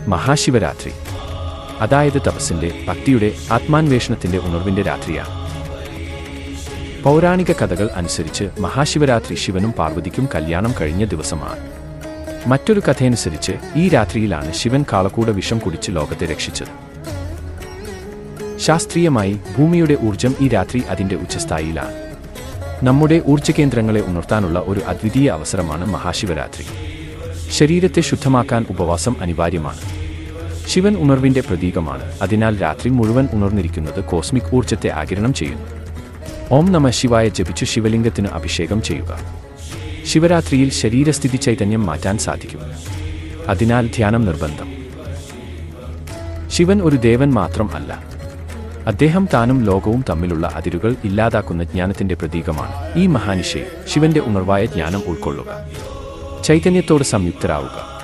മഹാശിവരാത്രി, അതായത് തപസ്സിന്റെ, ഭക്തിയുടെ, ആത്മാന്വേഷണത്തിന്റെ ഉണർവിന്റെ രാത്രിയാണ്. പൗരാണിക കഥകൾ അനുസരിച്ച് മഹാശിവരാത്രി ശിവനും പാർവതിക്കും കല്യാണം കഴിഞ്ഞ ദിവസമാണ്. മറ്റൊരു കഥയനുസരിച്ച് ഈ രാത്രിയിലാണ് ശിവൻ കാളകൂട വിഷം കുടിച്ച് ലോകത്തെ രക്ഷിച്ചത്. ശാസ്ത്രീയമായി ഭൂമിയുടെ ഊർജം ഈ രാത്രി അതിന്റെ ഉച്ചസ്ഥായിയിലാണ്. നമ്മുടെ ഊർജ്ജകേന്ദ്രങ്ങളെ ഉണർത്താനുള്ള ഒരു അദ്വിതീയ അവസരമാണ് മഹാശിവരാത്രി. ശരീരത്തെ ശുദ്ധമാക്കാൻ ഉപവാസം അനിവാര്യമാണ്. ശിവൻ ഉണർവിന്റെ പ്രതീകമാണ്. അതിനാൽ രാത്രി മുഴുവൻ ഉണർന്നിരിക്കുന്നത് കോസ്മിക് ഊർജ്ജത്തെ ആഗിരണം ചെയ്യുന്നു. ഓം നമഃ ശിവായ ജപിച്ചു ശിവലിംഗത്തിന് അഭിഷേകം ചെയ്യുക. ശിവരാത്രിയിൽ ശരീരസ്ഥിതി ചൈതന്യം മാറ്റാൻ സാധിക്കും. അതിനാൽ ധ്യാനം നിർബന്ധം. ശിവൻ ഒരു ദേവൻ മാത്രം അല്ല. അദ്ദേഹം താനും ലോകവും തമ്മിലുള്ള അതിരുകൾ ഇല്ലാതാക്കുന്ന ജ്ഞാനത്തിന്റെ പ്രതീകമാണ്. ഈ മഹാനിശയിൽ ശിവന്റെ ഉണർവായ ജ്ഞാനം ഉൾക്കൊള്ളുക. ചൈതന്യത്തോട് സംയുക്തരാവുക.